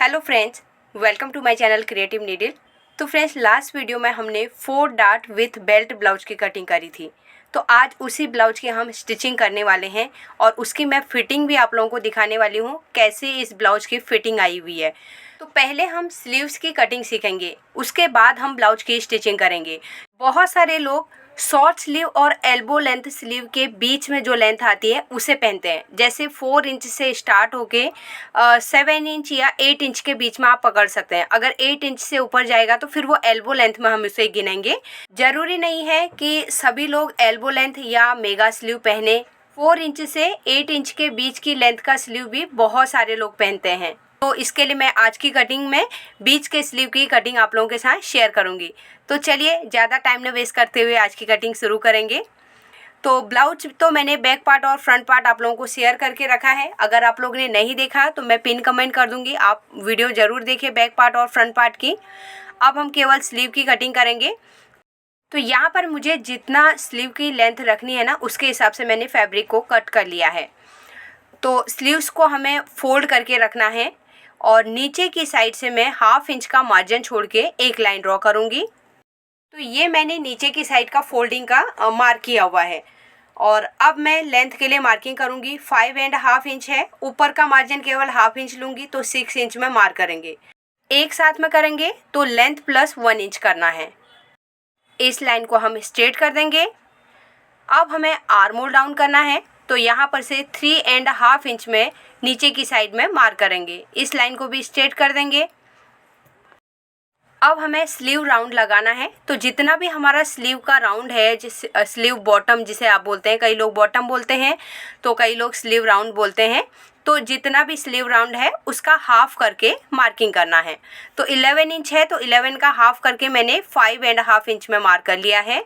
Hello friends, welcome to my channel creative needle. तो friends, last video में हमने 4 dart with belt blouse की cutting करी थी। तो आज उसी ब्लाउज की हम स्टिचिंग करने वाले हैं और उसकी मैं फिटिंग भी आप लोगों को दिखाने वाली हूँ, कैसे इस ब्लाउज की फिटिंग आई हुई है। तो पहले हम स्लीव्स की कटिंग सीखेंगे, उसके बाद हम ब्लाउज की स्टिचिंग करेंगे। बहुत सारे लोग शॉर्ट स्लीव और एल्बो लेंथ स्लीव के बीच में जो लेंथ आती है उसे पहनते हैं। जैसे 4 इंच से स्टार्ट होके 7 इंच या 8 इंच के बीच में आप पकड़ सकते हैं। अगर 8 इंच से ऊपर जाएगा तो फिर वो एल्बो लेंथ में हम उसे गिनेंगे। ज़रूरी नहीं है कि सभी लोग एल्बो लेंथ या मेगा स्लीव पहने। 4 इंच से 8 इंच के बीच की लेंथ का स्लीव भी बहुत सारे लोग पहनते हैं। तो इसके लिए मैं आज की कटिंग में बीच के स्लीव की कटिंग आप लोगों के साथ शेयर करूंगी। तो चलिए ज़्यादा टाइम न वेस्ट करते हुए आज की कटिंग शुरू करेंगे। तो ब्लाउज तो मैंने बैक पार्ट और फ्रंट पार्ट आप लोगों को शेयर करके रखा है। अगर आप लोगों ने नहीं देखा तो मैं पिन कमेंट कर दूंगी, आप वीडियो ज़रूर देखिए बैक पार्ट और फ्रंट पार्ट की। अब हम केवल स्लीव की कटिंग करेंगे। तो यहाँ पर मुझे जितना स्लीव की लेंथ रखनी है ना, उसके हिसाब से मैंने फैब्रिक को कट कर लिया है। तो स्लीव्स को हमें फोल्ड करके रखना है और नीचे की साइड से मैं 1/2 इंच का मार्जिन छोड़ के एक लाइन ड्रॉ करूँगी। तो ये मैंने नीचे की साइड का फोल्डिंग का मार्क किया हुआ है। और अब मैं लेंथ के लिए मार्किंग करूँगी। 5.5 इंच है, ऊपर का मार्जिन केवल 1/2 इंच लूँगी, तो 6 इंच में मार्क करेंगे। एक साथ में करेंगे तो लेंथ प्लस 1 इंच करना है। इस लाइन को हम स्ट्रेट कर देंगे। अब हमें आर्म होल डाउन करना है, तो यहाँ पर से 3.5 इंच में नीचे की साइड में मार्क करेंगे। इस लाइन को भी स्ट्रेट कर देंगे। अब हमें स्लीव राउंड लगाना है। तो जितना भी हमारा स्लीव का राउंड है, जिस स्लीव बॉटम जिसे आप बोलते हैं, कई लोग बॉटम बोलते हैं तो कई लोग स्लीव राउंड बोलते हैं। तो जितना भी स्लीव राउंड है उसका हाफ करके मार्किंग करना है। तो 11 इंच है, तो 11 का हाफ करके मैंने 5.5 इंच में मार्क कर लिया है।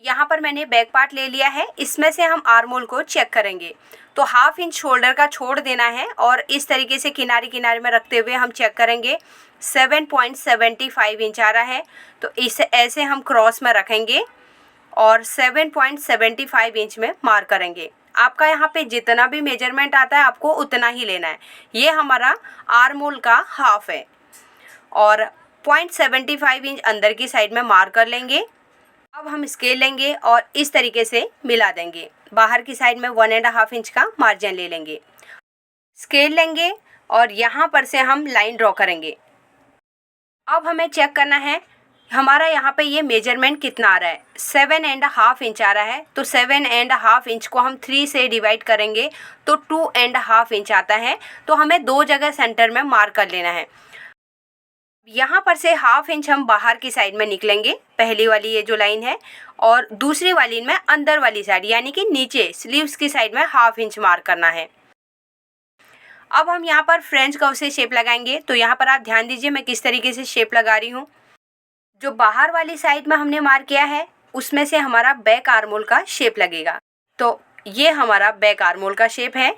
यहाँ पर मैंने बैक पार्ट ले लिया है। इसमें से हम आर्म होल को चेक करेंगे। तो 1/2 इंच शोल्डर का छोड़ देना है और इस तरीके से किनारे किनारे में रखते हुए हम चेक करेंगे। 7.75 इंच आ रहा है, तो इसे ऐसे हम क्रॉस में रखेंगे और 7.75 इंच में मार्क करेंगे। आपका यहाँ पे जितना भी मेजरमेंट आता है आपको उतना ही लेना है। ये हमारा आर्म होल का हाफ है और 0.75 इंच अंदर की साइड में मार्क कर लेंगे। अब हम स्केल लेंगे और इस तरीके से मिला देंगे। बाहर की साइड में 1.5 इंच का मार्जिन ले लेंगे। स्केल लेंगे और यहाँ पर से हम लाइन ड्रॉ करेंगे। अब हमें चेक करना है हमारा यहाँ पे ये मेजरमेंट कितना आ रहा है। 7.5 इंच आ रहा है, तो 7.5 इंच को हम 3 से डिवाइड करेंगे तो 2.5 इंच आता है। तो हमें 2 जगह सेंटर में मार्क कर लेना है। यहाँ पर से 1/2 इंच हम बाहर की साइड में निकलेंगे, पहली वाली ये जो लाइन है, और दूसरी वाली में अंदर वाली साइड यानी कि नीचे स्लीव्स की साइड में 1/2 इंच मार्क करना है। अब हम यहाँ पर फ्रेंच कर्व से शेप लगाएंगे। तो यहाँ पर आप ध्यान दीजिए मैं किस तरीके से शेप लगा रही हूँ। जो बाहर वाली साइड में हमने मार्क किया है उसमें से हमारा बैक आर्म होल का शेप लगेगा। तो ये हमारा बैक आर्म होल का शेप है।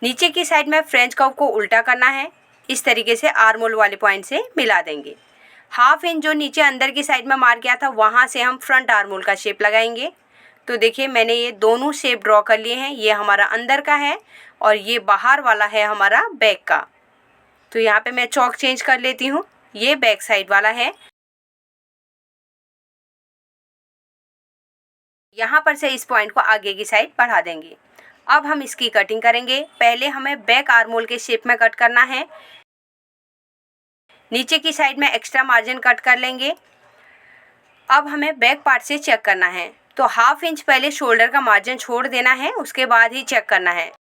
नीचे की साइड में फ्रेंच कर्व को उल्टा करना है, इस तरीके से आर्म होल वाले पॉइंट से मिला देंगे। 1/2 इंच जो नीचे अंदर की साइड में मार्क किया था वहाँ से हम फ्रंट आर्म होल का शेप लगाएंगे। तो देखिए मैंने ये दोनों शेप ड्रॉ कर लिए हैं। ये हमारा अंदर का है और ये बाहर वाला है हमारा बैक का। तो यहाँ पे मैं चौक चेंज कर लेती हूँ, ये बैक साइड वाला है। यहाँ पर से इस पॉइंट को आगे की साइड बढ़ा देंगे। अब हम इसकी कटिंग करेंगे। पहले हमें बैक आर्म होल के शेप में कट करना है। नीचे की साइड में एक्स्ट्रा मार्जिन कट कर लेंगे। अब हमें बैक पार्ट से चेक करना है। तो 1/2 इंच पहले शोल्डर का मार्जिन छोड़ देना है, उसके बाद ही चेक करना है।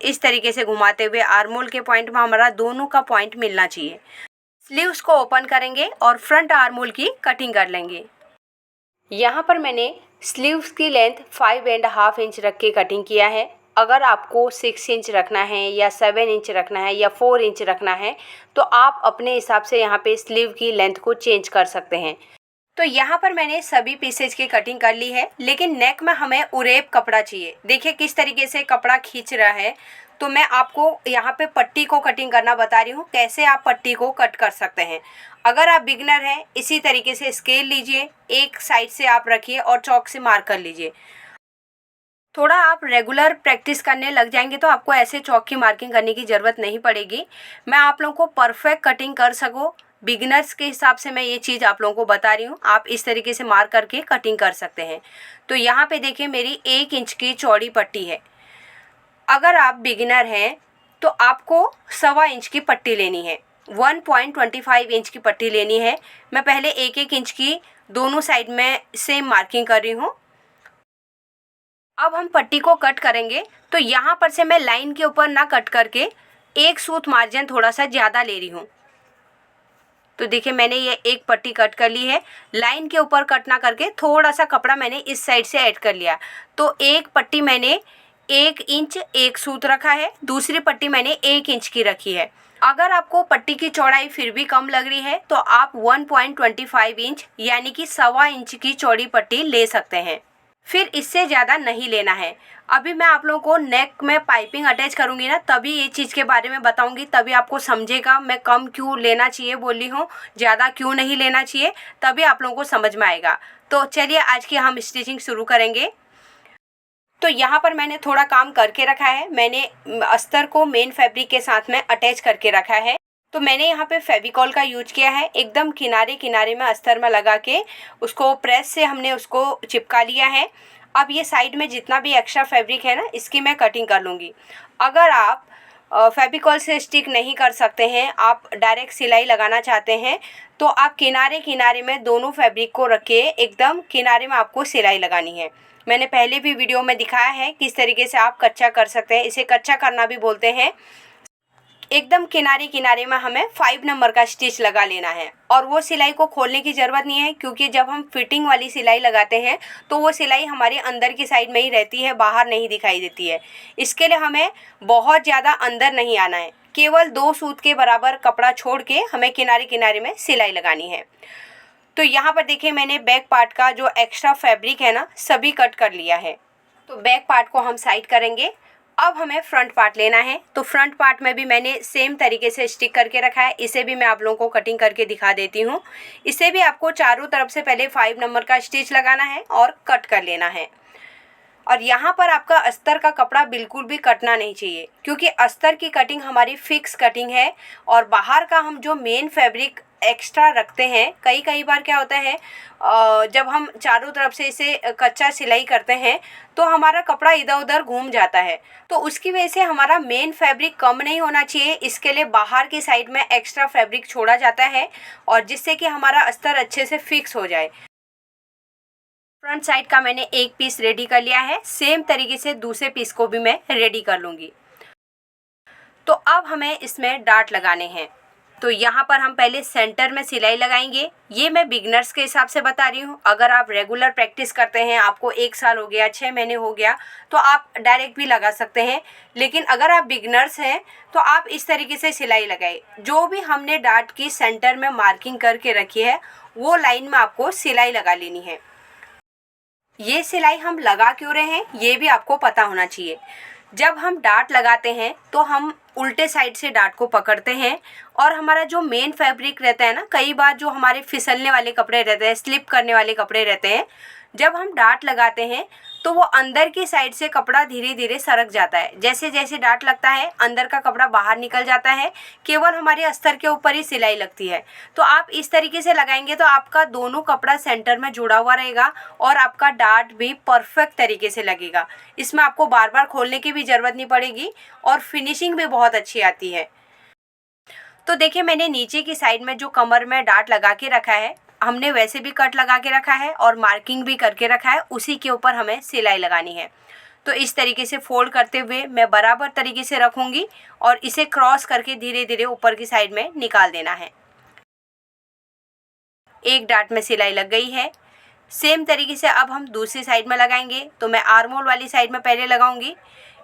इस तरीके से घुमाते हुए आर्म होल के पॉइंट में हमारा दोनों का पॉइंट मिलना चाहिए। स्लीव्स को ओपन करेंगे और फ्रंट आर्म होल की कटिंग कर लेंगे। यहाँ पर मैंने स्लीव्स की लेंथ 5.5 इंच रख के कटिंग किया है। अगर आपको 6 इंच रखना है या 7 इंच रखना है या 4 इंच रखना है तो आप अपने हिसाब से यहाँ पे स्लीव की लेंथ को चेंज कर सकते हैं। तो यहाँ पर मैंने सभी पीसेज की कटिंग कर ली है, लेकिन नेक में हमें उरेप कपड़ा चाहिए। देखिए किस तरीके से कपड़ा खींच रहा है। तो मैं आपको यहाँ पे पट्टी को कटिंग करना बता रही हूँ, कैसे आप पट्टी को कट कर सकते हैं। अगर आप बिगनर हैं, इसी तरीके से स्केल लीजिए, एक साइड से आप रखिए और चौक से मार्क कर लीजिए। थोड़ा आप रेगुलर प्रैक्टिस करने लग जाएंगे तो आपको ऐसे चौक की मार्किंग करने की ज़रूरत नहीं पड़ेगी। मैं आप लोगों को परफेक्ट कटिंग कर सको बिगिनर्स के हिसाब से मैं ये चीज़ आप लोगों को बता रही हूँ। आप इस तरीके से मार्क करके कटिंग कर सकते हैं। तो यहाँ पे देखिए मेरी 1 इंच की चौड़ी पट्टी है। अगर आप बिगिनर हैं तो आपको 1.25 इंच की पट्टी लेनी है, 1.25 इंच की पट्टी लेनी है। मैं पहले 1-1 इंच की दोनों साइड में सेम मार्किंग कर रही हूँ। अब हम पट्टी को कट करेंगे तो यहाँ पर से मैं लाइन के ऊपर ना कट करके एक सूत मार्जिन थोड़ा सा ज़्यादा ले रही हूँ। तो देखिए मैंने ये एक पट्टी कट कर ली है। लाइन के ऊपर कट ना करके थोड़ा सा कपड़ा मैंने इस साइड से ऐड कर लिया। तो एक पट्टी मैंने 1 इंच एक सूत रखा है, दूसरी पट्टी मैंने 1 इंच की रखी है। अगर आपको पट्टी की चौड़ाई फिर भी कम लग रही है तो आप 1.25 इंच यानी कि 1.25 इंच की चौड़ी पट्टी ले सकते हैं, फिर इससे ज़्यादा नहीं लेना है। अभी मैं आप लोगों को नेक में पाइपिंग अटैच करूँगी ना, तभी ये चीज़ के बारे में बताऊँगी, तभी आपको समझेगा मैं कम क्यों लेना चाहिए बोल रही हूँ, ज़्यादा क्यों नहीं लेना चाहिए, तभी आप लोगों को समझ में आएगा। तो चलिए आज की हम स्टिचिंग शुरू करेंगे। तो यहाँ पर मैंने थोड़ा काम करके रखा है। मैंने अस्तर को मेन फैब्रिक के साथ में अटैच करके रखा है। तो मैंने यहाँ पे फेविकॉल का यूज किया है, एकदम किनारे किनारे में अस्तर में लगा के उसको प्रेस से हमने उसको चिपका लिया है। अब ये साइड में जितना भी एक्स्ट्रा फैब्रिक है ना, इसकी मैं कटिंग कर लूँगी। अगर आप फेविकॉल से स्टिक नहीं कर सकते हैं, आप डायरेक्ट सिलाई लगाना चाहते हैं, तो आप किनारे किनारे में दोनों फैब्रिक को रख के एकदम किनारे में आपको सिलाई लगानी है। मैंने पहले भी वीडियो में दिखाया है किस तरीके से आप कच्चा कर सकते हैं, इसे कच्चा करना भी बोलते हैं। एकदम किनारे किनारे में हमें 5 नंबर का स्टिच लगा लेना है और वो सिलाई को खोलने की ज़रूरत नहीं है, क्योंकि जब हम फिटिंग वाली सिलाई लगाते हैं तो वो सिलाई हमारे अंदर की साइड में ही रहती है, बाहर नहीं दिखाई देती है। इसके लिए हमें बहुत ज़्यादा अंदर नहीं आना है, केवल 2 सूत के बराबर कपड़ा छोड़ के हमें किनारे किनारे में सिलाई लगानी है। तो यहाँ पर देखिए मैंने बैक पार्ट का जो एक्स्ट्रा फैब्रिक है ना, सभी कट कर लिया है। तो बैक पार्ट को हम साइड करेंगे। अब हमें फ्रंट पार्ट लेना है। तो फ्रंट पार्ट में भी मैंने सेम तरीके से स्टिक करके रखा है, इसे भी मैं आप लोगों को कटिंग करके दिखा देती हूँ। इसे भी आपको चारों तरफ से पहले 5 नंबर का स्टिच लगाना है और कट कर लेना है। और यहाँ पर आपका अस्तर का कपड़ा बिल्कुल भी कटना नहीं चाहिए, क्योंकि अस्तर की कटिंग हमारी फिक्स कटिंग है और बाहर का हम जो मेन फैब्रिक एक्स्ट्रा रखते हैं, कई बार क्या होता है जब हम चारों तरफ से इसे कच्चा सिलाई करते हैं तो हमारा कपड़ा इधर उधर घूम जाता है। तो उसकी वजह से हमारा मेन फैब्रिक कम नहीं होना चाहिए, इसके लिए बाहर की साइड में एक्स्ट्रा फैब्रिक छोड़ा जाता है और जिससे कि हमारा अस्तर अच्छे से फिक्स हो जाए। फ्रंट साइड का मैंने एक पीस रेडी कर लिया है, सेम तरीके से दूसरे पीस को भी मैं रेडी कर लूँगी। तो अब हमें इसमें डार्ट लगाने हैं। तो यहाँ पर हम पहले सेंटर में सिलाई लगाएंगे। ये मैं बिगनर्स के हिसाब से बता रही हूँ। अगर आप रेगुलर प्रैक्टिस करते हैं, आपको 1 साल हो गया, 6 महीने हो गया, तो आप डायरेक्ट भी लगा सकते हैं। लेकिन अगर आप बिगनर्स हैं तो आप इस तरीके से सिलाई लगाए। जो भी हमने डार्ट की सेंटर में मार्किंग करके रखी है वो लाइन में आपको सिलाई लगा लेनी है। ये सिलाई हम लगा क्यों रहे हैं ये भी आपको पता होना चाहिए। जब हम डार्ट लगाते हैं तो हम उल्टे साइड से डार्ट को पकड़ते हैं और हमारा जो मेन फैब्रिक रहता है ना, कई बार जो हमारे फिसलने वाले कपड़े रहते हैं, स्लिप करने वाले कपड़े रहते हैं, जब हम डार्ट लगाते हैं तो वो अंदर की साइड से कपड़ा धीरे धीरे सरक जाता है। जैसे जैसे डार्ट लगता है अंदर का कपड़ा बाहर निकल जाता है, केवल हमारे अस्तर के ऊपर ही सिलाई लगती है। तो आप इस तरीके से लगाएंगे तो आपका दोनों कपड़ा सेंटर में जुड़ा हुआ रहेगा और आपका डार्ट भी परफेक्ट तरीके से लगेगा। इसमें आपको बार बार खोलने की भी ज़रूरत नहीं पड़ेगी और फिनिशिंग भी बहुत अच्छी आती है। तो देखिए मैंने नीचे की साइड में जो कमर में डार्ट लगा के रखा है, हमने वैसे भी कट लगा के रखा है और मार्किंग भी करके रखा है, उसी के ऊपर हमें सिलाई लगानी है। तो इस तरीके से फोल्ड करते हुए मैं बराबर तरीके से रखूँगी और इसे क्रॉस करके धीरे धीरे ऊपर की साइड में निकाल देना है। एक डार्ट में सिलाई लग गई है। सेम तरीके से अब हम दूसरी साइड में लगाएंगे। तो मैं आर्म होल वाली साइड में पहले लगाऊंगी।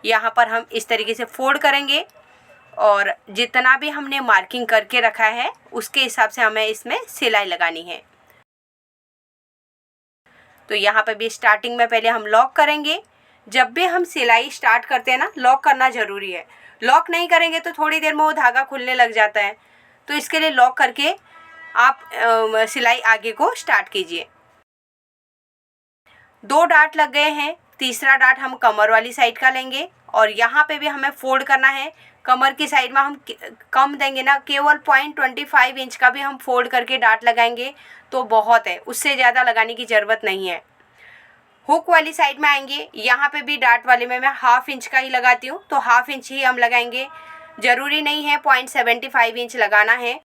यहाँ पर हम इस तरीके से फोल्ड करेंगे और जितना भी हमने मार्किंग करके रखा है उसके हिसाब से हमें इसमें सिलाई लगानी है। तो यहाँ पर भी स्टार्टिंग में पहले हम लॉक करेंगे। जब भी हम सिलाई स्टार्ट करते हैं ना, लॉक करना ज़रूरी है। लॉक नहीं करेंगे तो थोड़ी देर में वो धागा खुलने लग जाता है। तो इसके लिए लॉक करके आप सिलाई आगे को स्टार्ट कीजिए। 2 डार्ट लग गए हैं। तीसरा डाट हम कमर वाली साइड का लेंगे और यहाँ पे भी हमें फोल्ड करना है। कमर की साइड में हम कम देंगे ना, केवल 0.25 इंच का भी हम फोल्ड करके डाट लगाएंगे तो बहुत है, उससे ज़्यादा लगाने की ज़रूरत नहीं है। हुक वाली साइड में आएंगे, यहाँ पे भी डाट वाले में मैं 1/2 इंच का ही लगाती हूँ, तो 1/2 इंच ही हम लगाएंगे, ज़रूरी नहीं है 0.75 इंच लगाना है।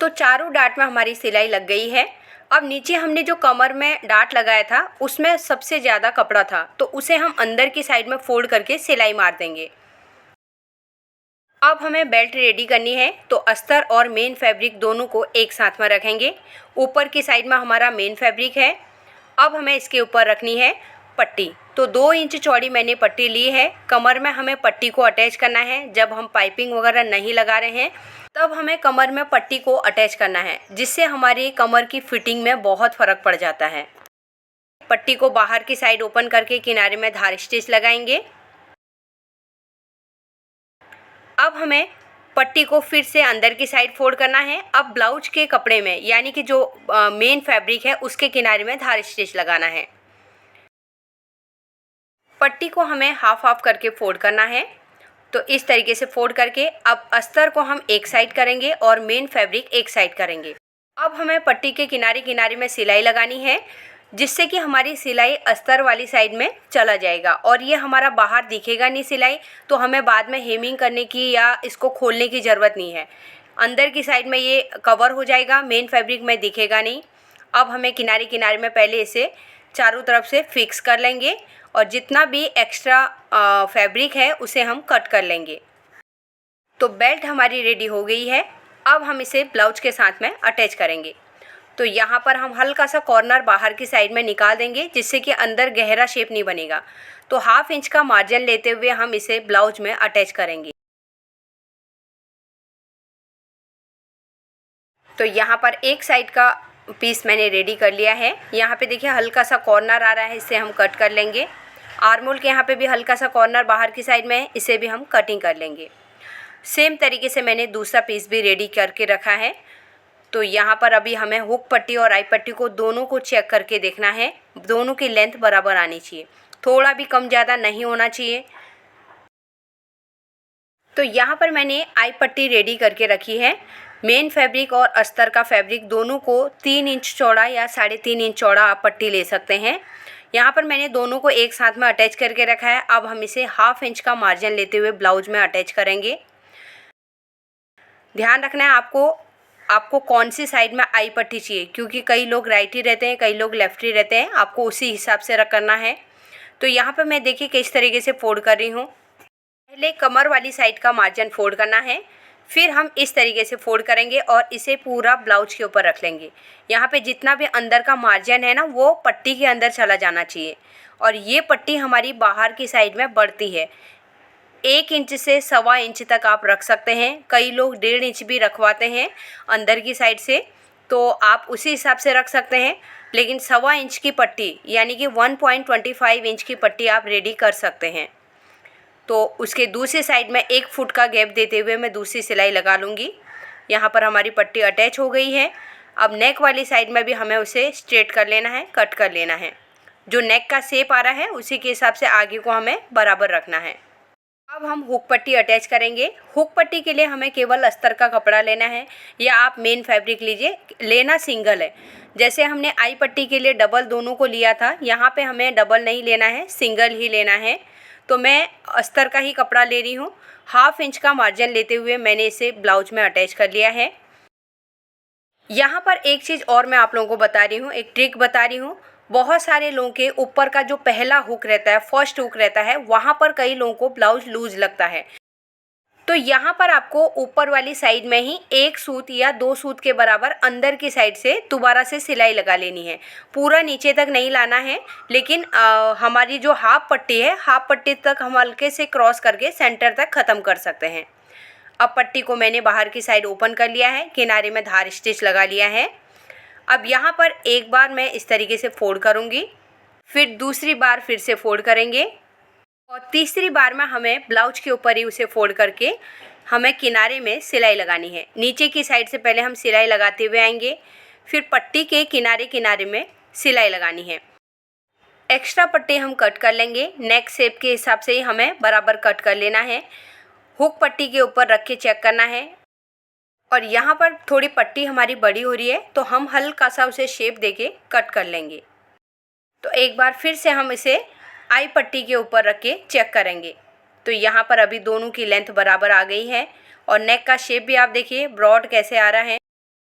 तो चारों डाट में हमारी सिलाई लग गई है। अब नीचे हमने जो कमर में डाट लगाया था उसमें सबसे ज़्यादा कपड़ा था, तो उसे हम अंदर की साइड में फोल्ड करके सिलाई मार देंगे। अब हमें बेल्ट रेडी करनी है, तो अस्तर और मेन फैब्रिक दोनों को एक साथ में रखेंगे। ऊपर की साइड में हमारा मेन फैब्रिक है। अब हमें इसके ऊपर रखनी है पट्टी, तो 2 इंच चौड़ी मैंने पट्टी ली है। कमर में हमें पट्टी को अटैच करना है। जब हम पाइपिंग वगैरह नहीं लगा रहे हैं तब हमें कमर में पट्टी को अटैच करना है, जिससे हमारी कमर की फिटिंग में बहुत फ़र्क पड़ जाता है। पट्टी को बाहर की साइड ओपन करके किनारे में धार स्टिच लगाएंगे। अब हमें पट्टी को फिर से अंदर की साइड फोल्ड करना है। अब ब्लाउज के कपड़े में, यानी कि जो मेन फैब्रिक है उसके किनारे में धार स्टिच लगाना है। पट्टी को हमें हाफ हाफ करके फोल्ड करना है, तो इस तरीके से फोल्ड करके अब अस्तर को हम एक साइड करेंगे और मेन फैब्रिक एक साइड करेंगे। अब हमें पट्टी के किनारे किनारे में सिलाई लगानी है, जिससे कि हमारी सिलाई अस्तर वाली साइड में चला जाएगा और ये हमारा बाहर दिखेगा नहीं सिलाई, तो हमें बाद में हेमिंग करने की या इसको खोलने की ज़रूरत नहीं है। अंदर की साइड में ये कवर हो जाएगा, मेन फैब्रिक में दिखेगा नहीं। अब हमें किनारे किनारे में पहले इसे चारों तरफ से फिक्स कर लेंगे और जितना भी एक्स्ट्रा फैब्रिक है उसे हम कट कर लेंगे। तो बेल्ट हमारी रेडी हो गई है। अब हम इसे ब्लाउज के साथ में अटैच करेंगे। तो यहाँ पर हम हल्का सा कॉर्नर बाहर की साइड में निकाल देंगे, जिससे कि अंदर गहरा शेप नहीं बनेगा। तो 1/2 इंच का मार्जिन लेते हुए हम इसे ब्लाउज में अटैच करेंगे। तो यहाँ पर एक साइड का पीस मैंने रेडी कर लिया है। यहाँ पे देखिए हल्का सा कॉर्नर आ रहा है, इसे हम कट कर लेंगे। आर्मोल के यहाँ पे भी हल्का सा कॉर्नर बाहर की साइड में है, इसे भी हम कटिंग कर लेंगे। सेम तरीके से मैंने दूसरा पीस भी रेडी करके रखा है। तो यहाँ पर अभी हमें हुक पट्टी और आई पट्टी को दोनों को चेक करके देखना है, दोनों की लेंथ बराबर आनी चाहिए, थोड़ा भी कम ज़्यादा नहीं होना चाहिए। तो यहाँ पर मैंने आई पट्टी रेडी करके रखी है। मेन फैब्रिक और अस्तर का फैब्रिक दोनों को 3 इंच चौड़ा या 3.5 इंच चौड़ा आप पट्टी ले सकते हैं। यहाँ पर मैंने दोनों को एक साथ में अटैच करके रखा है। अब हम इसे 1/2 इंच का मार्जिन लेते हुए ब्लाउज में अटैच करेंगे। ध्यान रखना है आपको कौन सी साइड में आई पट्टी चाहिए, क्योंकि कई लोग राइट ही रहते हैं, कई लोग लेफ्ट ही रहते हैं, आपको उसी हिसाब से करना है। तो यहाँ पर मैं देखिए किस तरीके से फोल्ड कर रही हूँ। पहले कमर वाली साइड का मार्जिन फोल्ड करना है, फिर हम इस तरीके से फोल्ड करेंगे और इसे पूरा ब्लाउज के ऊपर रख लेंगे। यहाँ पे जितना भी अंदर का मार्जिन है ना, वो पट्टी के अंदर चला जाना चाहिए और ये पट्टी हमारी बाहर की साइड में बढ़ती है। 1 इंच से 1.25 इंच तक आप रख सकते हैं, कई लोग 1.5 इंच भी रखवाते हैं अंदर की साइड से, तो आप उसी हिसाब से रख सकते हैं। लेकिन 1.25 इंच की पट्टी यानी कि 1.25 इंच की पट्टी आप रेडी कर सकते हैं। तो उसके दूसरी साइड में 1 फुट का गैप देते हुए मैं दूसरी सिलाई लगा लूँगी। यहाँ पर हमारी पट्टी अटैच हो गई है। अब नेक वाली साइड में भी हमें उसे स्ट्रेट कर लेना है, कट कर लेना है। जो नेक का शेप आ रहा है उसी के हिसाब से आगे को हमें बराबर रखना है। अब हम हुक पट्टी अटैच करेंगे। हुक पट्टी के लिए हमें केवल अस्तर का कपड़ा लेना है या आप मेन फैब्रिक लीजिए, लेना सिंगल है। जैसे हमने आई पट्टी के लिए डबल दोनों को लिया था, यहाँ पे हमें डबल नहीं लेना है, सिंगल ही लेना है। तो मैं अस्तर का ही कपड़ा ले रही हूँ। 1/2 इंच का मार्जिन लेते हुए मैंने इसे ब्लाउज में अटैच कर लिया है। यहाँ पर एक चीज़ और मैं आप लोगों को बता रही हूँ, एक ट्रिक बता रही हूँ। बहुत सारे लोगों के ऊपर का जो पहला हुक रहता है, फर्स्ट हुक रहता है, वहाँ पर कई लोगों को ब्लाउज लूज लगता है। तो यहाँ पर आपको ऊपर वाली साइड में ही 1 सूत या 2 सूत के बराबर अंदर की साइड से दोबारा से सिलाई लगा लेनी है। पूरा नीचे तक नहीं लाना है, लेकिन हमारी जो हाफ पट्टी है, हाफ पट्टी तक हम हल्के से क्रॉस करके सेंटर तक ख़त्म कर सकते हैं। अब पट्टी को मैंने बाहर की साइड ओपन कर लिया है, किनारे में धार स्टिच लगा लिया है। अब यहाँ पर एक बार मैं इस तरीके से फोल्ड करूँगी, फिर दूसरी बार फिर से फोल्ड करेंगे और तीसरी बार में हमें ब्लाउज के ऊपर ही उसे फोल्ड करके हमें किनारे में सिलाई लगानी है। नीचे की साइड से पहले हम सिलाई लगाते हुए आएंगे, फिर पट्टी के किनारे किनारे में सिलाई लगानी है। एक्स्ट्रा पट्टी हम कट कर लेंगे। नेक शेप के हिसाब से ही हमें बराबर कट कर लेना है। हुक पट्टी के ऊपर रख के चेक करना है। और यहाँ पर थोड़ी पट्टी हमारी बड़ी हो रही है तो हम हल्का सा उसे शेप देके कट कर लेंगे। तो एक बार फिर से हम इसे आई पट्टी के ऊपर रख के चेक करेंगे। तो यहाँ पर अभी दोनों की लेंथ बराबर आ गई है और नेक का शेप भी आप देखिए ब्रॉड कैसे आ रहा है।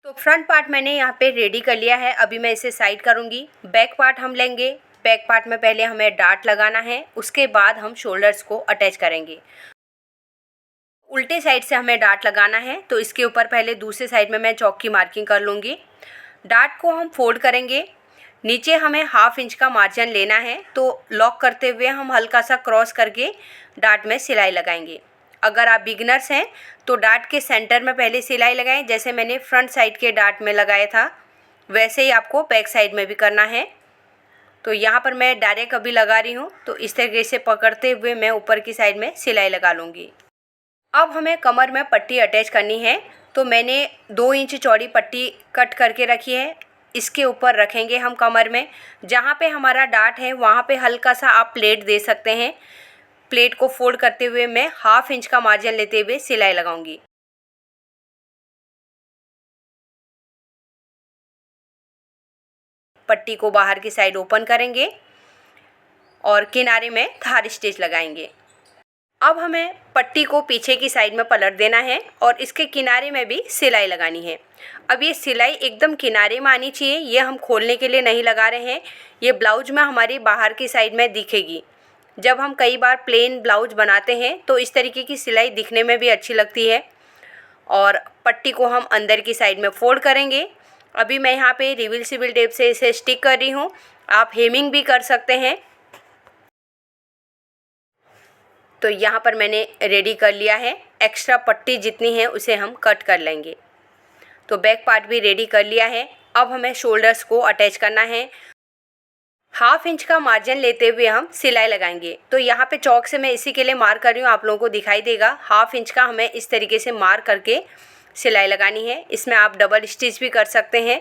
तो फ्रंट पार्ट मैंने यहाँ पे रेडी कर लिया है। अभी मैं इसे साइड करूँगी। बैक पार्ट हम लेंगे। बैक पार्ट में पहले हमें डार्ट लगाना है, उसके बाद हम शोल्डर्स को अटैच करेंगे। उल्टे साइड से हमें डार्ट लगाना है तो इसके ऊपर पहले दूसरे साइड में मैं चौक की मार्किंग कर लूँगी। डार्ट को हम फोल्ड करेंगे। नीचे हमें 1/2 इंच का मार्जिन लेना है तो लॉक करते हुए हम हल्का सा क्रॉस करके डार्ट में सिलाई लगाएंगे। अगर आप बिगिनर्स हैं तो डार्ट के सेंटर में पहले सिलाई लगाएं, जैसे मैंने फ्रंट साइड के डार्ट में लगाया था वैसे ही आपको बैक साइड में भी करना है। तो यहाँ पर मैं डायरेक्ट अभी लगा रही हूँ तो इस तरीके से पकड़ते हुए मैं ऊपर की साइड में सिलाई लगा लूँगी। अब हमें कमर में पट्टी अटैच करनी है तो मैंने 2 इंच चौड़ी पट्टी कट करके रखी है। इसके ऊपर रखेंगे हम कमर में। जहाँ पे हमारा डार्ट है वहाँ पे हल्का सा आप प्लेट दे सकते हैं। प्लेट को फोल्ड करते हुए मैं 1/2 इंच का मार्जिन लेते हुए सिलाई लगाऊंगी। पट्टी को बाहर की साइड ओपन करेंगे और किनारे में धार स्टिच लगाएंगे। अब हमें पट्टी को पीछे की साइड में पलट देना है और इसके किनारे में भी सिलाई लगानी है। अब ये सिलाई एकदम किनारे में आनी चाहिए, ये हम खोलने के लिए नहीं लगा रहे हैं। ये ब्लाउज में हमारी बाहर की साइड में दिखेगी। जब हम कई बार प्लेन ब्लाउज बनाते हैं तो इस तरीके की सिलाई दिखने में भी अच्छी लगती है। और पट्टी को हम अंदर की साइड में फोल्ड करेंगे। अभी मैं यहाँ पे रिवर्सिबल टेप से इसे स्टिक कर रही हूँ, आप हेमिंग भी कर सकते हैं। तो यहाँ पर मैंने रेडी कर लिया है। एक्स्ट्रा पट्टी जितनी है उसे हम कट कर लेंगे। तो बैक पार्ट भी रेडी कर लिया है। अब हमें शोल्डर्स को अटैच करना है। 1/2 इंच का मार्जिन लेते हुए हम सिलाई लगाएंगे। तो यहाँ पे चौक से मैं इसी के लिए मार्क कर रही हूँ, आप लोगों को दिखाई देगा। 1/2 इंच का हमें इस तरीके से मार्क करके सिलाई लगानी है। इसमें आप डबल स्टिच भी कर सकते हैं।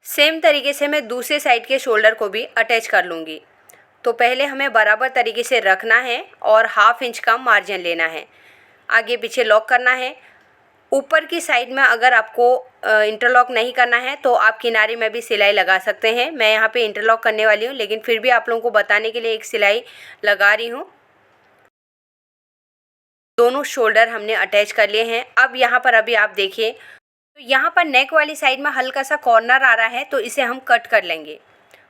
सेम तरीके से मैं दूसरे साइड के शोल्डर को भी अटैच कर लूँगी। तो पहले हमें बराबर तरीके से रखना है और 1/2 इंच का मार्जिन लेना है। आगे पीछे लॉक करना है। ऊपर की साइड में अगर आपको इंटरलॉक नहीं करना है तो आप किनारे में भी सिलाई लगा सकते हैं। मैं यहाँ पे इंटरलॉक करने वाली हूँ, लेकिन फिर भी आप लोगों को बताने के लिए एक सिलाई लगा रही हूँ। दोनों शोल्डर हमने अटैच कर लिए हैं। अब यहाँ पर अभी आप देखिए तो यहाँ पर नेक वाली साइड में हल्का सा कॉर्नर आ रहा है तो इसे हम कट कर लेंगे।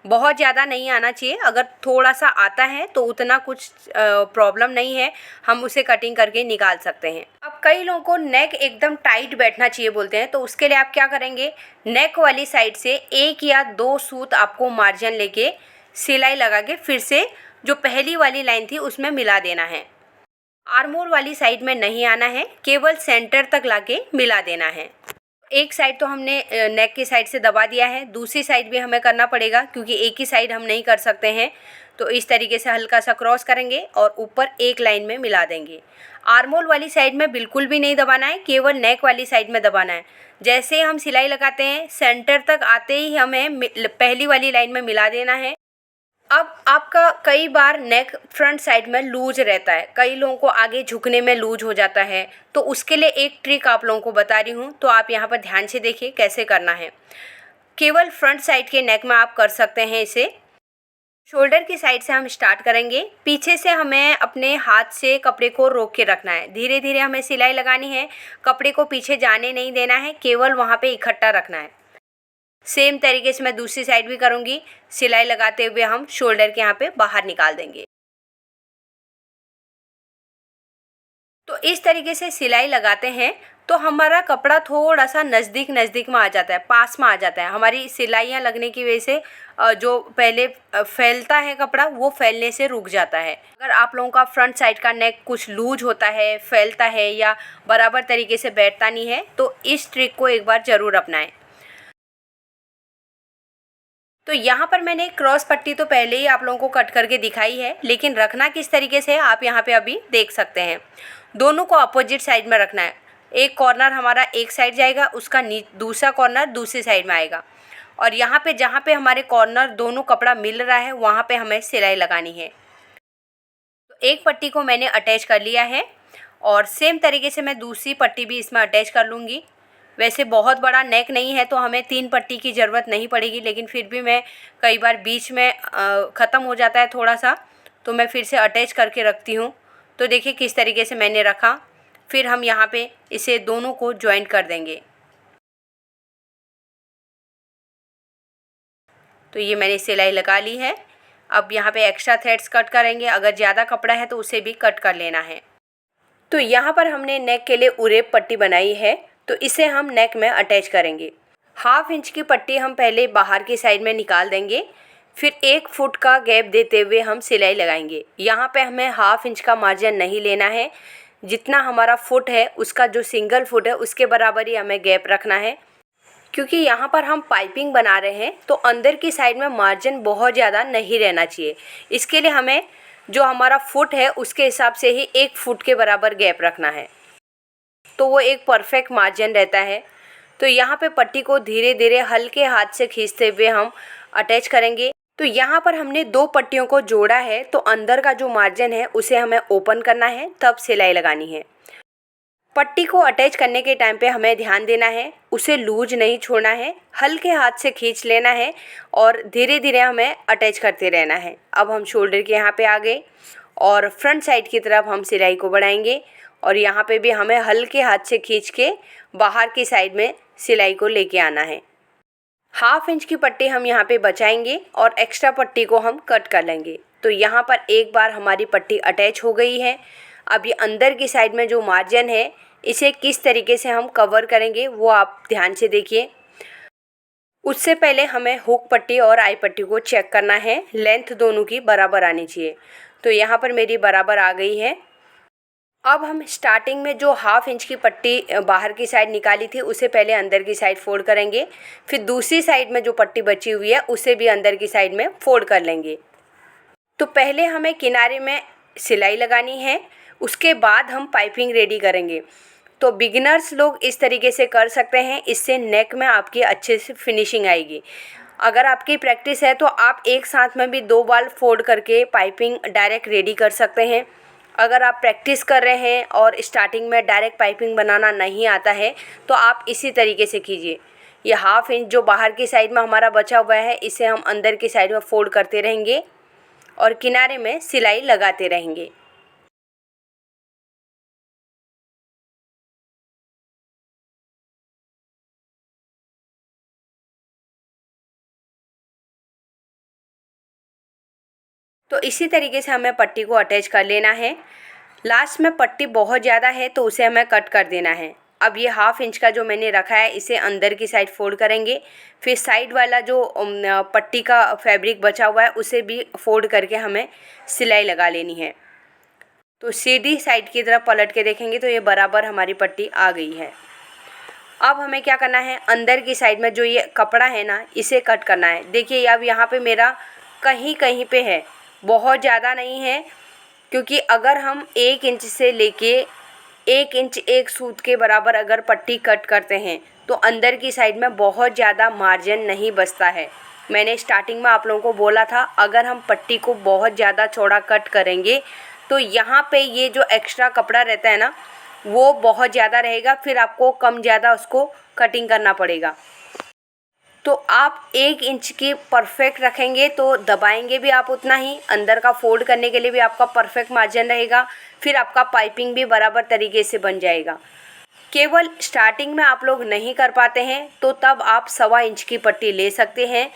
बहुत ज़्यादा नहीं आना चाहिए, अगर थोड़ा सा आता है तो उतना कुछ प्रॉब्लम नहीं है, हम उसे कटिंग करके निकाल सकते हैं। अब कई लोगों को नेक एकदम टाइट बैठना चाहिए बोलते हैं, तो उसके लिए आप क्या करेंगे, नेक वाली साइड से 1 या 2 सूत आपको मार्जिन लेके सिलाई लगा के फिर से जो पहली वाली लाइन थी उसमें मिला देना है। आर्मोल वाली साइड में नहीं आना है, केवल सेंटर तक लाके मिला देना है। एक साइड तो हमने नेक की साइड से दबा दिया है, दूसरी साइड भी हमें करना पड़ेगा क्योंकि एक ही साइड हम नहीं कर सकते हैं। तो इस तरीके से हल्का सा क्रॉस करेंगे और ऊपर एक लाइन में मिला देंगे। आर्मोल वाली साइड में बिल्कुल भी नहीं दबाना है, केवल नेक वाली साइड में दबाना है। जैसे हम सिलाई लगाते हैं सेंटर तक आते ही हमें पहली वाली लाइन में मिला देना है। अब आपका कई बार नेक फ्रंट साइड में लूज रहता है, कई लोगों को आगे झुकने में लूज हो जाता है, तो उसके लिए एक ट्रिक आप लोगों को बता रही हूँ, तो आप यहाँ पर ध्यान से देखिए कैसे करना है। केवल फ्रंट साइड के नेक में आप कर सकते हैं इसे। शोल्डर की साइड से हम स्टार्ट करेंगे। पीछे से हमें अपने हाथ से कपड़े को रोक के रखना है, धीरे धीरे हमें सिलाई लगानी है। कपड़े को पीछे जाने नहीं देना है, केवल वहाँ पे इकट्ठा रखना है। सेम तरीके से मैं दूसरी साइड भी करूँगी। सिलाई लगाते हुए हम शोल्डर के यहाँ पे बाहर निकाल देंगे। तो इस तरीके से सिलाई लगाते हैं तो हमारा कपड़ा थोड़ा सा नज़दीक में आ जाता है, पास में आ जाता है। हमारी सिलाइयाँ लगने की वजह से जो पहले फैलता है कपड़ा वो फैलने से रुक जाता है। अगर आप लोगों का फ्रंट साइड का नेक कुछ लूज होता है, फैलता है या बराबर तरीके से बैठता नहीं है तो इस ट्रिक को एक बार ज़रूर अपनाएं। तो यहाँ पर मैंने क्रॉस पट्टी तो पहले ही आप लोगों को कट करके दिखाई है, लेकिन रखना किस तरीके से आप यहाँ पे अभी देख सकते हैं। दोनों को अपोजिट साइड में रखना है। एक कॉर्नर हमारा एक साइड जाएगा, उसका दूसरा कॉर्नर दूसरी साइड में आएगा। और यहाँ पे जहाँ पे हमारे कॉर्नर दोनों कपड़ा मिल रहा है वहाँ पे हमें सिलाई लगानी है। तो एक पट्टी को मैंने अटैच कर लिया है और सेम तरीके से मैं दूसरी पट्टी भी इसमें अटैच कर लूँगी। वैसे बहुत बड़ा नेक नहीं है तो हमें 3 पट्टी की ज़रूरत नहीं पड़ेगी, लेकिन फिर भी मैं कई बार बीच में ख़त्म हो जाता है थोड़ा सा, तो मैं फिर से अटैच करके रखती हूँ। तो देखिए किस तरीके से मैंने रखा। फिर हम यहाँ पे इसे दोनों को जॉइंट कर देंगे। तो ये मैंने सिलाई लगा ली है। अब यहाँ पे एक्स्ट्रा थ्रेड्स कट करेंगे, अगर ज़्यादा कपड़ा है तो उसे भी कट कर लेना है। तो यहाँ पर हमने नेक के लिए उरेप पट्टी बनाई है, तो इसे हम नेक में अटैच करेंगे। 1/2 इंच की पट्टी हम पहले बाहर की साइड में निकाल देंगे, फिर 1 फुट का गैप देते हुए हम सिलाई लगाएंगे। यहाँ पे हमें 1/2 इंच का मार्जिन नहीं लेना है, जितना हमारा फुट है उसका जो सिंगल फुट है उसके बराबर ही हमें गैप रखना है। क्योंकि यहाँ पर हम पाइपिंग बना रहे हैं तो अंदर की साइड में मार्जिन बहुत ज़्यादा नहीं रहना चाहिए। इसके लिए हमें जो हमारा फुट है उसके हिसाब से ही 1 फुट के बराबर गैप रखना है, तो वो एक परफेक्ट मार्जिन रहता है। तो यहाँ पे पट्टी को धीरे धीरे हल्के हाथ से खींचते हुए हम अटैच करेंगे। तो यहाँ पर हमने 2 पट्टियों को जोड़ा है, तो अंदर का जो मार्जिन है उसे हमें ओपन करना है, तब सिलाई लगानी है। पट्टी को अटैच करने के टाइम पे हमें ध्यान देना है, उसे लूज नहीं छोड़ना है, हल्के हाथ से खींच लेना है और धीरे धीरे हमें अटैच करते रहना है। अब हम शोल्डर के यहाँ पे आ गए और फ्रंट साइड की तरफ हम सिलाई को बढ़ाएंगे और यहाँ पे भी हमें हल्के हाथ से खींच के बाहर की साइड में सिलाई को लेके आना है। 1/2 इंच की पट्टी हम यहाँ पे बचाएंगे और एक्स्ट्रा पट्टी को हम कट कर लेंगे। तो यहाँ पर एक बार हमारी पट्टी अटैच हो गई है। अब ये अंदर की साइड में जो मार्जिन है इसे किस तरीके से हम कवर करेंगे वो आप ध्यान से देखिए। उससे पहले हमें हुक पट्टी और आई पट्टी को चेक करना है, लेंथ दोनों की बराबर आनी चाहिए। तो यहाँ पर मेरी बराबर आ गई है। अब हम स्टार्टिंग में जो 1/2 इंच की पट्टी बाहर की साइड निकाली थी उसे पहले अंदर की साइड फोल्ड करेंगे, फिर दूसरी साइड में जो पट्टी बची हुई है उसे भी अंदर की साइड में फोल्ड कर लेंगे। तो पहले हमें किनारे में सिलाई लगानी है, उसके बाद हम पाइपिंग रेडी करेंगे। तो बिगिनर्स लोग इस तरीके से कर सकते हैं, इससे नेक में आपकी अच्छे से फिनिशिंग आएगी। अगर आपकी प्रैक्टिस है तो आप एक साथ में भी 2 बार फोल्ड करके पाइपिंग डायरेक्ट रेडी कर सकते हैं। अगर आप प्रैक्टिस कर रहे हैं और स्टार्टिंग में डायरेक्ट पाइपिंग बनाना नहीं आता है तो आप इसी तरीके से कीजिए। ये 1/2 इंच जो बाहर की साइड में हमारा बचा हुआ है इसे हम अंदर की साइड में फोल्ड करते रहेंगे और किनारे में सिलाई लगाते रहेंगे। तो इसी तरीके से हमें पट्टी को अटैच कर लेना है। लास्ट में पट्टी बहुत ज़्यादा है तो उसे हमें कट कर देना है। अब ये 1/2 इंच का जो मैंने रखा है इसे अंदर की साइड फोल्ड करेंगे, फिर साइड वाला जो पट्टी का फैब्रिक बचा हुआ है उसे भी फोल्ड करके हमें सिलाई लगा लेनी है। तो सीधी साइड की तरफ पलट के देखेंगे तो ये बराबर हमारी पट्टी आ गई है। अब हमें क्या करना है, अंदर की साइड में जो ये कपड़ा है ना इसे कट करना है। देखिए अब यहाँ पे मेरा कहीं कहीं पे है, बहुत ज़्यादा नहीं है, क्योंकि अगर हम 1 इंच से लेके 1 इंच 1 सूत के बराबर अगर पट्टी कट करते हैं तो अंदर की साइड में बहुत ज़्यादा मार्जिन नहीं बचता है। मैंने स्टार्टिंग में आप लोगों को बोला था अगर हम पट्टी को बहुत ज़्यादा चौड़ा कट करेंगे तो यहाँ पे ये जो एक्स्ट्रा कपड़ा रहता है ना वो बहुत ज़्यादा रहेगा, फिर आपको कम ज़्यादा उसको कटिंग करना पड़ेगा। तो आप 1 इंच की परफेक्ट रखेंगे तो दबाएंगे भी आप उतना ही, अंदर का फोल्ड करने के लिए भी आपका परफेक्ट मार्जिन रहेगा, फिर आपका पाइपिंग भी बराबर तरीके से बन जाएगा। केवल स्टार्टिंग में आप लोग नहीं कर पाते हैं तो तब आप 1.25 इंच की पट्टी ले सकते हैं।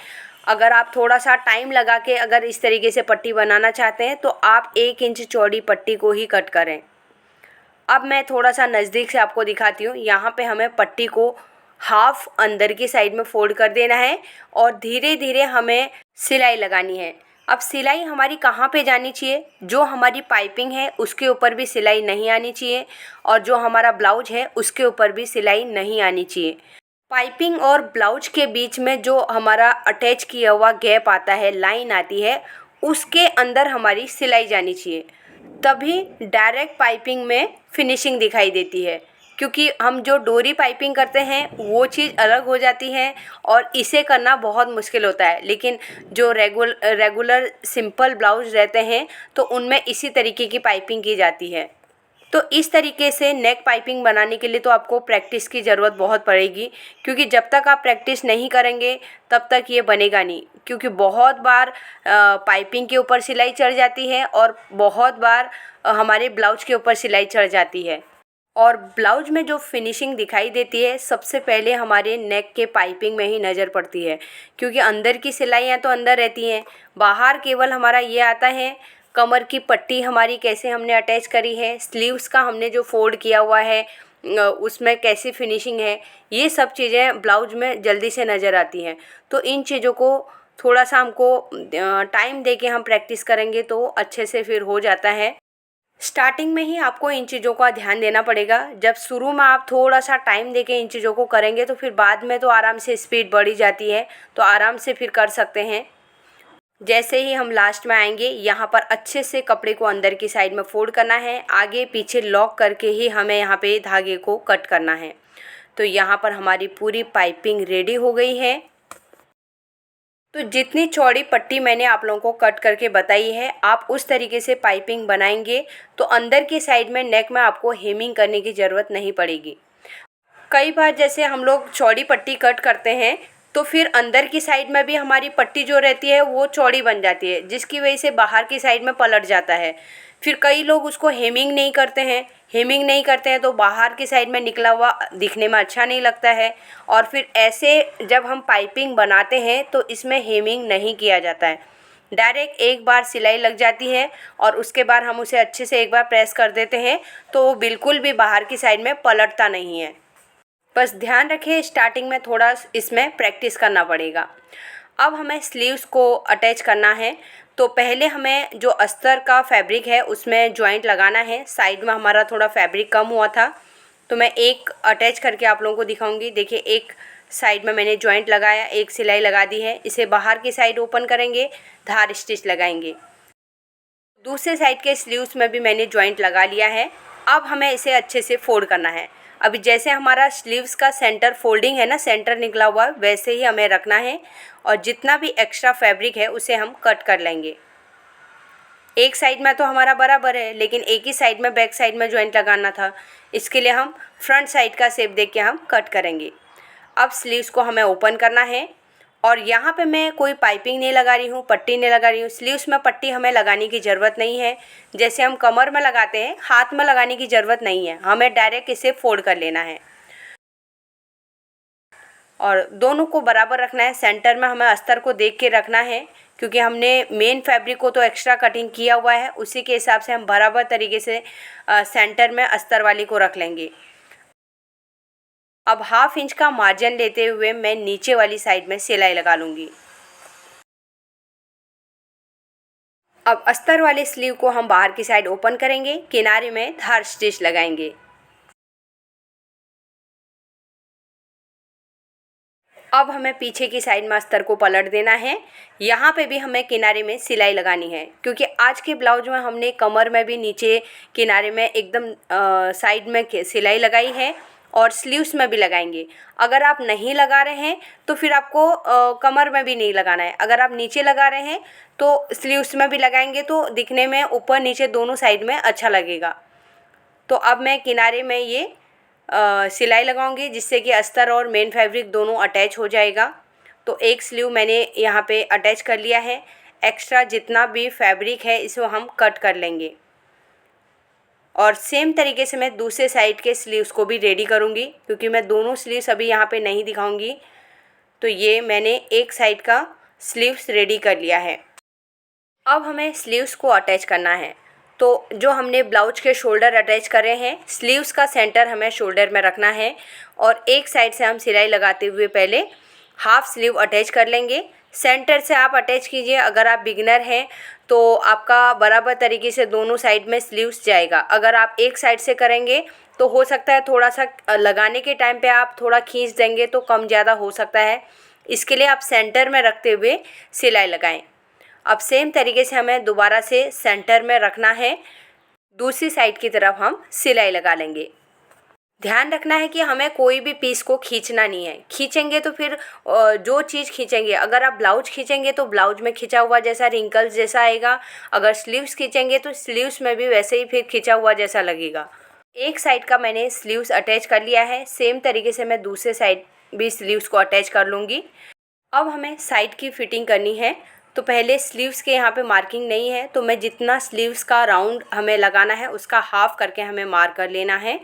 अगर आप थोड़ा सा टाइम लगा के अगर इस तरीके से पट्टी बनाना चाहते हैं तो आप 1 इंच चौड़ी पट्टी को ही कट करें। अब मैं थोड़ा सा नज़दीक से आपको दिखाती हूँ। यहाँ पे हमें पट्टी को हाफ अंदर की साइड में फोल्ड कर देना है और धीरे धीरे हमें सिलाई लगानी है। अब सिलाई हमारी कहाँ पे जानी चाहिए, जो हमारी पाइपिंग है उसके ऊपर भी सिलाई नहीं आनी चाहिए और जो हमारा ब्लाउज है उसके ऊपर भी सिलाई नहीं आनी चाहिए। पाइपिंग और ब्लाउज के बीच में जो हमारा अटैच किया हुआ गैप आता है, लाइन आती है, उसके अंदर हमारी सिलाई जानी चाहिए, तभी डायरेक्ट पाइपिंग में फिनिशिंग दिखाई देती है। क्योंकि हम जो डोरी पाइपिंग करते हैं वो चीज़ अलग हो जाती है और इसे करना बहुत मुश्किल होता है। लेकिन जो रेगुलर सिंपल ब्लाउज रहते हैं तो उनमें इसी तरीके की पाइपिंग की जाती है। तो इस तरीके से नेक पाइपिंग बनाने के लिए तो आपको प्रैक्टिस की ज़रूरत बहुत पड़ेगी, क्योंकि जब तक आप प्रैक्टिस नहीं करेंगे तब तक ये बनेगा नहीं। क्योंकि बहुत बार पाइपिंग के ऊपर सिलाई चढ़ जाती है और बहुत बार हमारे ब्लाउज के ऊपर सिलाई चढ़ जाती है। और ब्लाउज में जो फिनिशिंग दिखाई देती है सबसे पहले हमारे नेक के पाइपिंग में ही नज़र पड़ती है, क्योंकि अंदर की सिलाइयाँ तो अंदर रहती हैं, बाहर केवल हमारा ये आता है कमर की पट्टी हमारी कैसे हमने अटैच करी है, स्लीव्स का हमने जो फोल्ड किया हुआ है उसमें कैसी फिनिशिंग है, ये सब चीज़ें ब्लाउज में जल्दी से नज़र आती हैं। तो इन चीज़ों को थोड़ा सा हमको टाइम दे के हम प्रैक्टिस करेंगे तो अच्छे से फिर हो जाता है। स्टार्टिंग में ही आपको इन चीज़ों का ध्यान देना पड़ेगा। जब शुरू में आप थोड़ा सा टाइम देके इन चीज़ों को करेंगे तो फिर बाद में तो आराम से स्पीड बढ़ी जाती है, तो आराम से फिर कर सकते हैं। जैसे ही हम लास्ट में आएंगे यहाँ पर अच्छे से कपड़े को अंदर की साइड में फोल्ड करना है, आगे पीछे लॉक करके ही हमें यहाँ पे धागे को कट करना है। तो यहाँ पर हमारी पूरी पाइपिंग रेडी हो गई है। तो जितनी चौड़ी पट्टी मैंने आप लोगों को कट करके बताई है, आप उस तरीके से पाइपिंग बनाएंगे तो अंदर की साइड में नेक में आपको हेमिंग करने की ज़रूरत नहीं पड़ेगी। कई बार जैसे हम लोग चौड़ी पट्टी कट करते हैं तो फिर अंदर की साइड में भी हमारी पट्टी जो रहती है वो चौड़ी बन जाती है, जिसकी वजह से बाहर की साइड में पलट जाता है। फिर कई लोग उसको हेमिंग नहीं करते हैं तो बाहर की साइड में निकला हुआ दिखने में अच्छा नहीं लगता है। और फिर ऐसे जब हम पाइपिंग बनाते हैं तो इसमें हेमिंग नहीं किया जाता है, डायरेक्ट एक बार सिलाई लग जाती है और उसके बाद हम उसे अच्छे से एक बार प्रेस कर देते हैं तो वो बिल्कुल भी बाहर की साइड में पलटता नहीं है। बस ध्यान रखें, स्टार्टिंग में थोड़ा इसमें प्रैक्टिस करना पड़ेगा। अब हमें स्लीव्स को अटैच करना है, तो पहले हमें जो अस्तर का फैब्रिक है उसमें जॉइंट लगाना है। साइड में हमारा थोड़ा फैब्रिक कम हुआ था तो मैं एक अटैच करके आप लोगों को दिखाऊंगी। देखिए, एक साइड में मैंने जॉइंट लगाया, एक सिलाई लगा दी है। इसे बाहर की साइड ओपन करेंगे, धार स्टिच लगाएंगे। दूसरे साइड के स्लीव्स में भी मैंने जॉइंट लगा लिया है। अब हमें इसे अच्छे से फोल्ड करना है। अभी जैसे हमारा स्लीव्स का सेंटर फोल्डिंग है ना, सेंटर निकला हुआ, वैसे ही हमें रखना है और जितना भी एक्स्ट्रा फैब्रिक है उसे हम कट कर लेंगे। एक साइड में तो हमारा बराबर है, लेकिन एक ही साइड में बैक साइड में जॉइंट लगाना था, इसके लिए हम फ्रंट साइड का शेप देख के हम कट करेंगे। अब स्लीव्स को हमें ओपन करना है और यहाँ पे मैं कोई पाइपिंग नहीं लगा रही हूँ, पट्टी नहीं लगा रही हूँ। स्लीव्स में पट्टी हमें लगाने की ज़रूरत नहीं है, जैसे हम कमर में लगाते हैं, हाथ में लगाने की ज़रूरत नहीं है, हमें डायरेक्ट इसे फोल्ड कर लेना है और दोनों को बराबर रखना है। सेंटर में हमें अस्तर को देख के रखना है, क्योंकि हमने मेन फैब्रिक को तो एक्स्ट्रा कटिंग किया हुआ है, उसी के हिसाब से हम बराबर तरीके से सेंटर में अस्तर वाली को रख लेंगे। अब 1/2 इंच का मार्जिन लेते हुए मैं नीचे वाली साइड में सिलाई लगा लूँगी। अब अस्तर वाले स्लीव को हम बाहर की साइड ओपन करेंगे, किनारे में धार स्टिच लगाएंगे। अब हमें पीछे की साइड में अस्तर को पलट देना है। यहाँ पे भी हमें किनारे में सिलाई लगानी है, क्योंकि आज के ब्लाउज में हमने कमर में भी नीचे किनारे में एकदम साइड में सिलाई लगाई है और स्लीव्स में भी लगाएंगे। अगर आप नहीं लगा रहे हैं तो फिर आपको कमर में भी नहीं लगाना है। अगर आप नीचे लगा रहे हैं तो स्लीव्स में भी लगाएंगे तो दिखने में ऊपर नीचे दोनों साइड में अच्छा लगेगा। तो अब मैं किनारे में ये सिलाई लगाऊंगी, जिससे कि अस्तर और मेन फैब्रिक दोनों अटैच हो जाएगा। तो एक स्लीव मैंने यहाँ पे अटैच कर लिया है। एक्स्ट्रा जितना भी फैब्रिक है इसको हम कट कर लेंगे और सेम तरीके से मैं दूसरे साइड के स्लीव्स को भी रेडी करूँगी, क्योंकि मैं दोनों स्लीव्स अभी यहाँ पे नहीं दिखाऊंगी। तो ये मैंने एक साइड का स्लीव्स रेडी कर लिया है। अब हमें स्लीव्स को अटैच करना है। तो जो हमने ब्लाउज के शोल्डर अटैच करे हैं, स्लीव्स का सेंटर हमें शोल्डर में रखना है और एक साइड से हम सिलाई लगाते हुए पहले हाफ स्लीव अटैच कर लेंगे। सेंटर से आप अटैच कीजिए। अगर आप बिगिनर हैं तो आपका बराबर तरीके से दोनों साइड में स्लीव्स जाएगा। अगर आप एक साइड से करेंगे तो हो सकता है थोड़ा सा लगाने के टाइम पे आप थोड़ा खींच देंगे तो कम ज़्यादा हो सकता है, इसके लिए आप सेंटर में रखते हुए सिलाई लगाएं। अब सेम तरीके से हमें दोबारा से सेंटर में रखना है, दूसरी साइड की तरफ हम सिलाई लगा लेंगे। ध्यान रखना है कि हमें कोई भी पीस को खींचना नहीं है। खींचेंगे तो फिर जो चीज़ खींचेंगे, अगर आप ब्लाउज खींचेंगे तो ब्लाउज में खिंचा हुआ जैसा रिंकल्स जैसा आएगा, अगर स्लीव्स खींचेंगे तो स्लीव्स में भी वैसे ही फिर खिंचा हुआ जैसा लगेगा। एक साइड का मैंने स्लीव्स अटैच कर लिया है, सेम तरीके से मैं दूसरे साइड भी स्लीव्स को अटैच कर लूँगी। अब हमें साइड की फिटिंग करनी है। तो पहले स्लीव्स के यहाँ पे मार्किंग नहीं है, तो मैं जितना स्लीव्स का राउंड हमें लगाना है उसका हाफ करके हमें मार्क कर लेना है।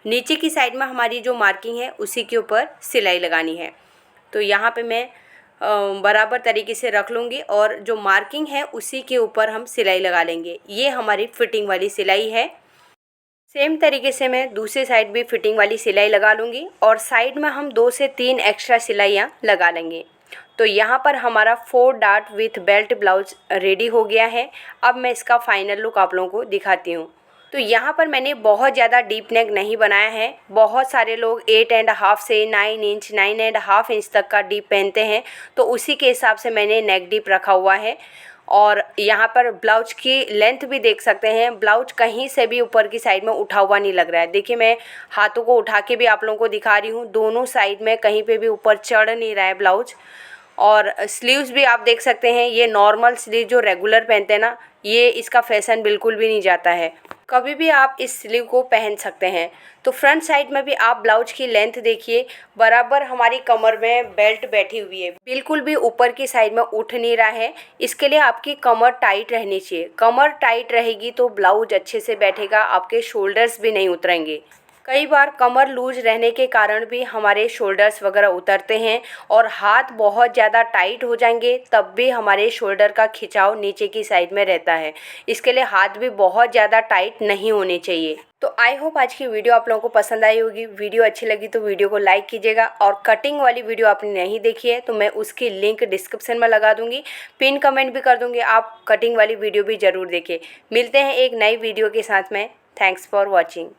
नीचे की साइड में हमारी जो मार्किंग है उसी के ऊपर सिलाई लगानी है। तो यहाँ पे मैं बराबर तरीके से रख लूँगी और जो मार्किंग है उसी के ऊपर हम सिलाई लगा लेंगे। ये हमारी फिटिंग वाली सिलाई है। सेम तरीके से मैं दूसरी साइड भी फिटिंग वाली सिलाई लगा लूँगी और साइड में हम 2 से 3 एक्स्ट्रा सिलाइयाँ लगा लेंगे। तो यहाँ पर हमारा 4 dart with belt blouse ready हो गया है। अब मैं इसका फाइनल लुक आप लोगों को दिखाती हूँ। तो यहाँ पर मैंने बहुत ज़्यादा डीप नेक नहीं बनाया है। बहुत सारे लोग 8.5 से 9 इंच 9.5 इंच तक का डीप पहनते हैं, तो उसी के हिसाब से मैंने नेक डीप रखा हुआ है। और यहाँ पर ब्लाउज की लेंथ भी देख सकते हैं, ब्लाउज कहीं से भी ऊपर की साइड में उठा हुआ नहीं लग रहा है। देखिए मैं हाथों को उठा के भी आप लोगों को दिखा रही हूँ, दोनों साइड में कहीं पे भी ऊपर चढ़ नहीं रहा है ब्लाउज। और स्लीव्स भी आप देख सकते हैं, ये नॉर्मल स्लीव जो रेगुलर पहनते हैं ना, ये इसका फैशन बिल्कुल भी नहीं जाता है। कभी भी आप इस स्लीव को पहन सकते हैं। तो फ्रंट साइड में भी आप ब्लाउज की लेंथ देखिए, बराबर हमारी कमर में बेल्ट बैठी हुई है, बिल्कुल भी ऊपर की साइड में उठ नहीं रहा है। इसके लिए आपकी कमर टाइट रहनी चाहिए। कमर टाइट रहेगी तो ब्लाउज अच्छे से बैठेगा, आपके शोल्डर्स भी नहीं उतरेंगे। कई बार कमर लूज रहने के कारण भी हमारे शोल्डर्स वगैरह उतरते हैं और हाथ बहुत ज़्यादा टाइट हो जाएंगे, तब भी हमारे शोल्डर का खिंचाव नीचे की साइड में रहता है। इसके लिए हाथ भी बहुत ज़्यादा टाइट नहीं होने चाहिए। तो आई होप आज की वीडियो आप लोगों को पसंद आई होगी। वीडियो अच्छी लगी तो वीडियो को लाइक कीजिएगा और कटिंग वाली वीडियो आपने नहीं देखी है तो मैं उसकी लिंक डिस्क्रिप्शन में लगा दूंगी, पिन कमेंट भी कर दूंगी, आप कटिंग वाली वीडियो भी ज़रूर देखिए। मिलते हैं एक नई वीडियो के साथ में। Thanks for watching.